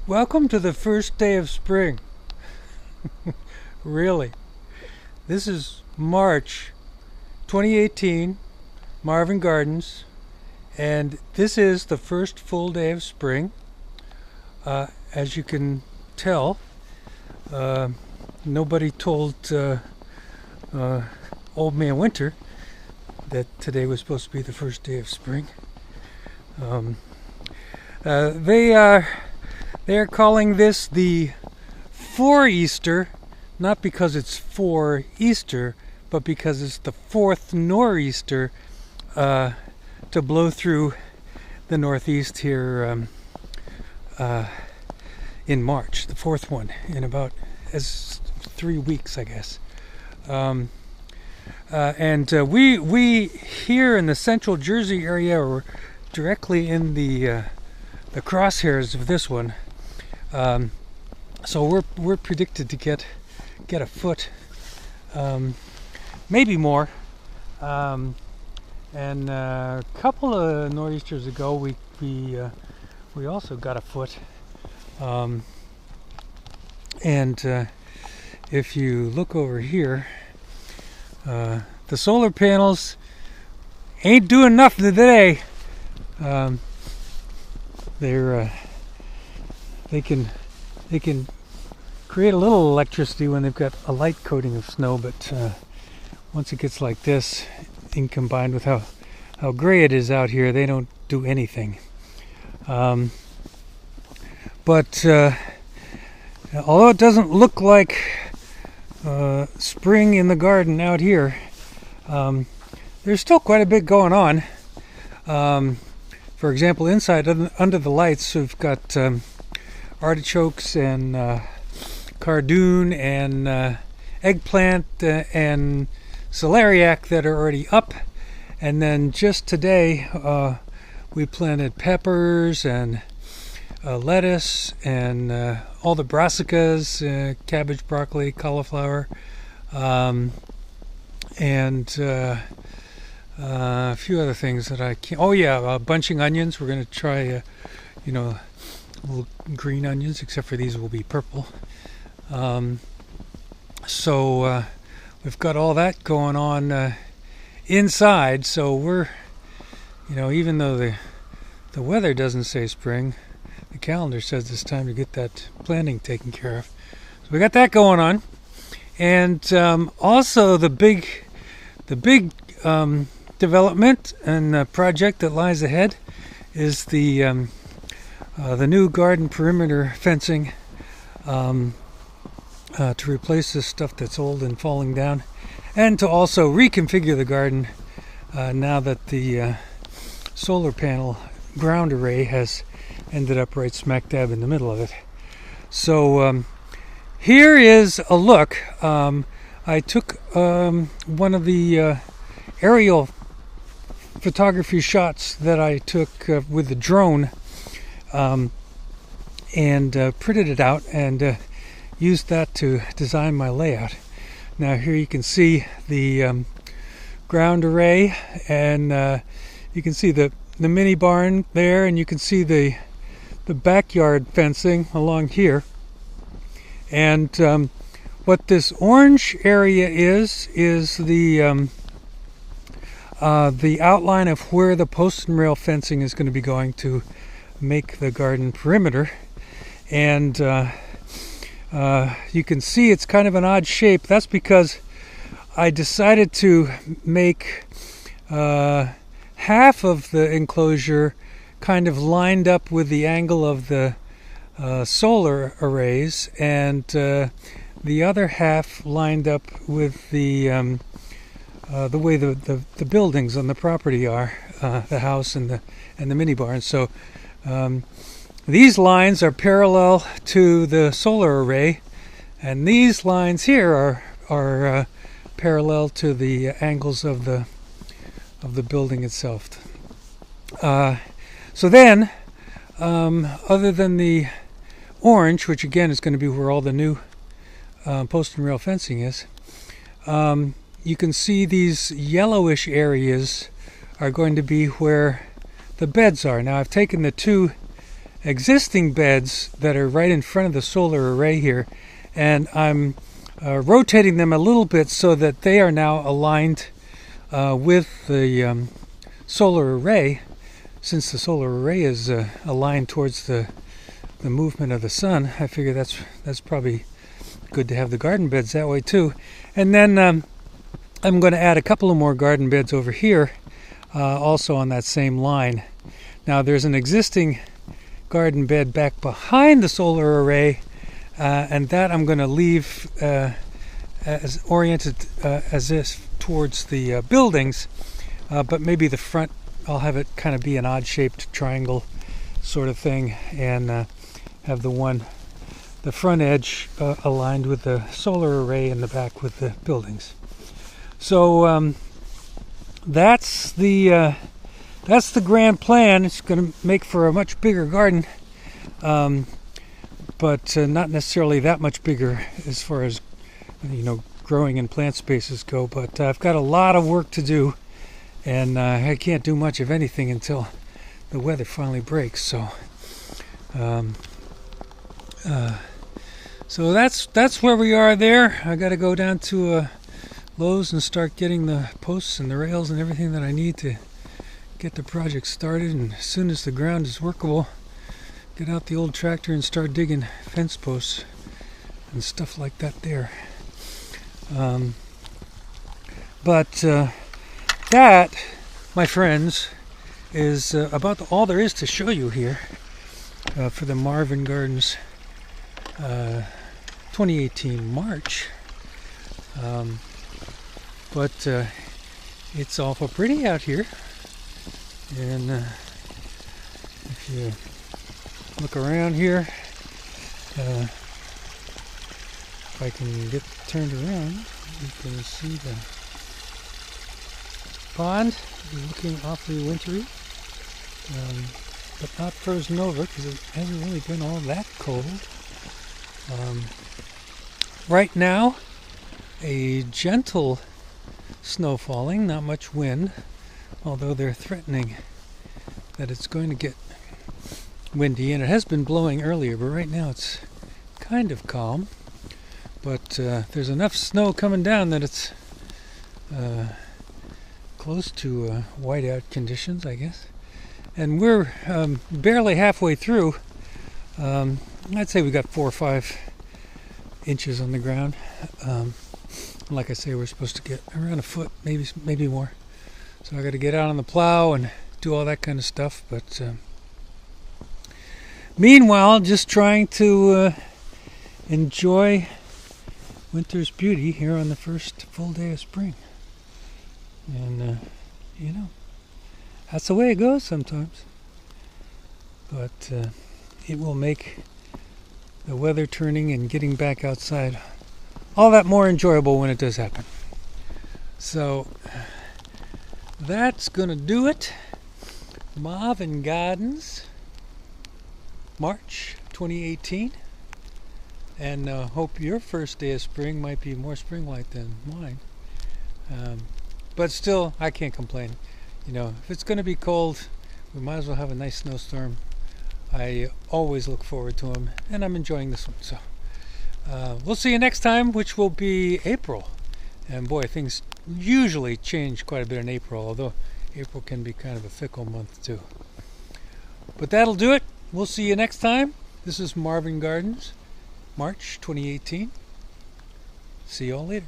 Welcome to the first day of spring. Really. This is March 2018, Marvin Gardens, and this is the first full day of spring. As you can tell, nobody told Old Man Winter that today was supposed to be the first day of spring. They are calling this the For Easter, not because it's for Easter, but because it's the fourth nor'easter to blow through the Northeast here in March. The fourth one in about 3 weeks, I guess. We here in the Central Jersey area are directly in the crosshairs of this one. So we're predicted to get a foot, maybe more. And a couple of nor'easters ago, we also got a foot. If you look over here, the solar panels ain't doing nothing today. They can create a little electricity when they've got a light coating of snow, but once it gets like this, and combined with how gray it is out here, they don't do anything. But although it doesn't look like spring in the garden out here, there's still quite a bit going on. For example, inside under the lights, we've got artichokes and cardoon and eggplant and celeriac that are already up. And then just today, we planted peppers and lettuce and all the brassicas, cabbage, broccoli, cauliflower, and a few other things that I can't. Oh yeah, bunching onions. We're going to try, little green onions, except for these will be purple. So we've got all that going on inside. So we're, even though the weather doesn't say spring, the calendar says it's time to get that planting taken care of. So we got that going on, and also the big development and project that lies ahead is the new garden perimeter fencing to replace this stuff that's old and falling down, and to also reconfigure the garden now that the solar panel ground array has ended up right smack dab in the middle of it. So here is a look. I took one of the aerial photography shots that I took with the drone, and printed it out and used that to design my layout. Now here you can see the ground array, and you can see the mini barn there, and you can see the backyard fencing along here. And what this orange area is the outline of where the post and rail fencing is going to be going to make the garden perimeter. And you can see it's kind of an odd shape. That's because I decided to make half of the enclosure kind of lined up with the angle of the solar arrays, and the other half lined up with the way the buildings on the property are, the house and the mini barn. So these lines are parallel to the solar array, and these lines here are parallel to the angles of the building itself. So then, other than the orange, which again is going to be where all the new post and rail fencing is, you can see these yellowish areas are going to be where the beds are. Now I've taken the two existing beds that are right in front of the solar array here, and I'm rotating them a little bit so that they are now aligned with the solar array. Since the solar array is aligned towards the movement of the sun, I figure that's probably good to have the garden beds that way too. And then I'm going to add a couple of more garden beds over here, also on that same line. Now there's an existing garden bed back behind the solar array, and that I'm going to leave as oriented as this towards the buildings, but maybe the front, I'll have it kind of be an odd-shaped triangle sort of thing, and have the front edge aligned with the solar array and the back with the buildings. So that's the grand plan. It's going to make for a much bigger garden, but not necessarily that much bigger as far as growing and plant spaces go. But I've got a lot of work to do, and I can't do much of anything until the weather finally breaks. So so that's where we are there. I got to go down to Lowe's and start getting the posts and the rails and everything that I need to get the project started. And as soon as the ground is workable, get out the old tractor and start digging fence posts and stuff like that there. But that, my friends, is about all there is to show you here for the Marvin Gardens 2018 March. But it's awful pretty out here, and if you look around here, if I can get turned around, you can see the pond is looking awfully wintry, but not frozen over because it hasn't really been all that cold. Right now, a gentle snow falling, not much wind, although they're threatening that it's going to get windy, and it has been blowing earlier, but right now it's kind of calm. But there's enough snow coming down that it's close to whiteout conditions, I guess. And we're barely halfway through. I'd say we got 4 or 5 inches on the ground. Like I say, we're supposed to get around a foot, maybe more. So I got to get out on the plow and do all that kind of stuff. But meanwhile, just trying to enjoy winter's beauty here on the first full day of spring. And that's the way it goes sometimes. But it will make the weather turning and getting back outside all that more enjoyable when it does happen. So that's gonna do it. Marvin Gardens, March 2018, and hope your first day of spring might be more spring-like than mine. But still, I can't complain. If it's gonna be cold, we might as well have a nice snowstorm. I always look forward to them, and I'm enjoying this one. So we'll see you next time, which will be April. And boy, things usually change quite a bit in April, although April can be kind of a fickle month too. But that'll do it. We'll see you next time. This is Marvin Gardens, March 2018. See you all later.